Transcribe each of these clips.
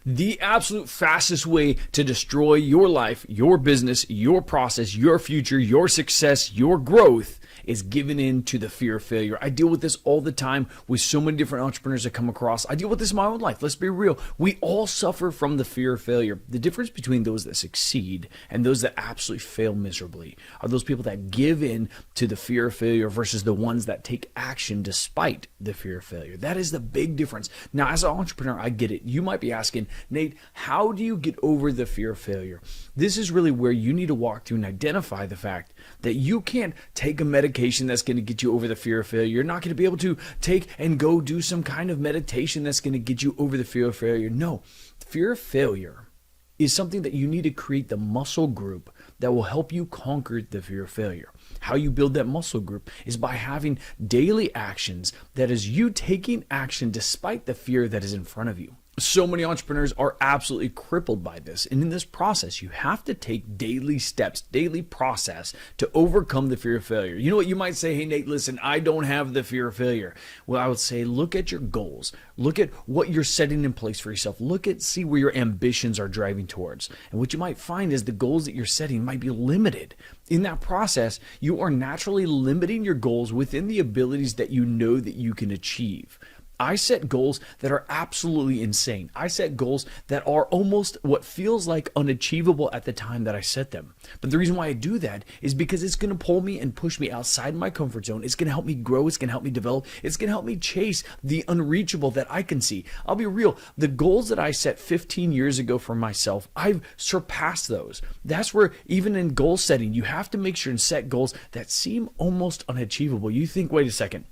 The absolute fastest way to destroy your life, your business, your process, your future, your success, your growth is giving in to the fear of failure. I deal with this all the time with so many different entrepreneurs I come across. I deal with this in my own life. Let's be real. We all suffer from the fear of failure. The difference between those that succeed and those that absolutely fail miserably are those people that give in to the fear of failure versus the ones that take action despite the fear of failure. That is the big difference. Now, as an entrepreneur, I get it. You might be asking, Nate, how do you get over the fear of failure? This is really where you need to walk through and identify the fact that you can't take a medication that's going to get you over the fear of failure. You're not going to be able to take and go do some kind of meditation that's going to get you over the fear of failure. No, fear of failure is something that you need to create the muscle group that will help you conquer the fear of failure. How you build that muscle group is by having daily actions that is you taking action despite the fear that is in front of you. So many entrepreneurs are absolutely crippled by this. And in this process, you have to take daily steps, daily process to overcome the fear of failure. You know what? You might say, hey, Nate, listen, I don't have the fear of failure. Well, I would say, look at your goals. Look at what you're setting in place for yourself. See where your ambitions are driving towards. And what you might find is the goals that you're setting might be limited. In that process, you are naturally limiting your goals within the abilities that you know that you can achieve. I set goals that are absolutely insane. I set goals that are almost what feels like unachievable at the time that I set them. But the reason why I do that is because it's going to pull me and push me outside my comfort zone. It's going to help me grow. It's going to help me develop. It's going to help me chase the unreachable that I can see. I'll be real. The goals that I set 15 years ago for myself, I've surpassed those. That's where even in goal setting, you have to make sure and set goals that seem almost unachievable. You think, wait a second.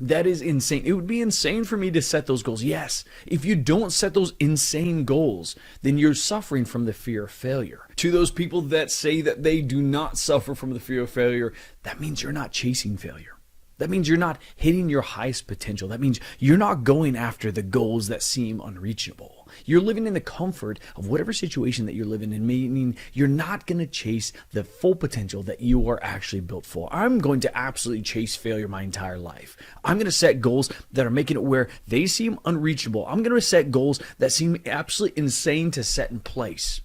That is insane. It would be insane for me to set those goals. Yes, if you don't set those insane goals, then you're suffering from the fear of failure. To those people that say that they do not suffer from the fear of failure, that means you're not chasing failure. That means you're not hitting your highest potential. That means you're not going after the goals that seem unreachable. You're living in the comfort of whatever situation that you're living in, meaning you're not going to chase the full potential that you are actually built for. I'm going to absolutely chase failure my entire life. I'm going to set goals that are making it where they seem unreachable. I'm going to set goals that seem absolutely insane to set in place.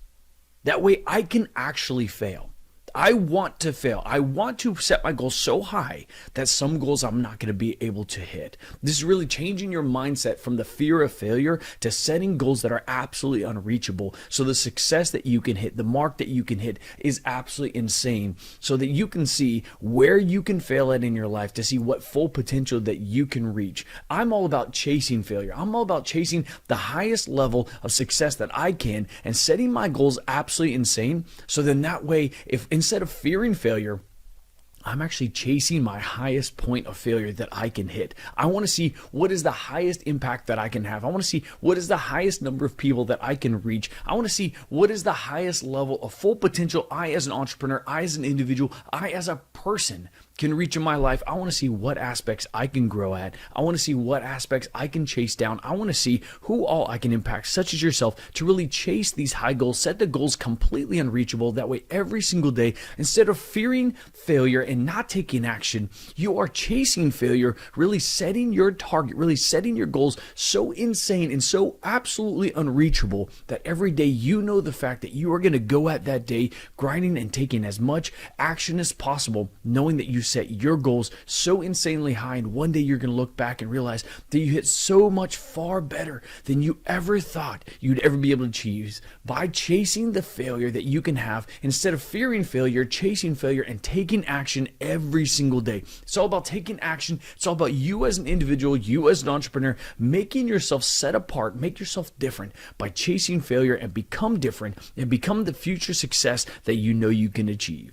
That way I can actually fail. I want to fail. I want to set my goals so high that some goals I'm not going to be able to hit. This is really changing your mindset from the fear of failure to setting goals that are absolutely unreachable. So the success that you can hit, the mark that you can hit is absolutely insane so that you can see where you can fail at in your life to see what full potential that you can reach. I'm all about chasing failure. I'm all about chasing the highest level of success that I can and setting my goals absolutely insane. So then that way, if instead of fearing failure, I'm actually chasing my highest point of failure that I can hit. I want to see what is the highest impact that I can have. I want to see what is the highest number of people that I can reach. I want to see what is the highest level of full potential I as an entrepreneur, I as an individual, I as a person can reach in my life. I want to see what aspects I can grow at. I want to see what aspects I can chase down. I want to see who all I can impact, such as yourself, to really chase these high goals, set the goals completely unreachable. That way, every single day, instead of fearing failure and not taking action, you are chasing failure, really setting your target, really setting your goals so insane and so absolutely unreachable that every day you know the fact that you are going to go at that day grinding and taking as much action as possible, knowing that you set your goals so insanely high, and one day you're going to look back and realize that you hit so much far better than you ever thought you'd ever be able to achieve by chasing the failure that you can have instead of fearing failure, chasing failure, and taking action every single day. It's all about taking action. It's all about you as an individual, you as an entrepreneur, making yourself set apart, make yourself different by chasing failure and become different and become the future success that you know you can achieve.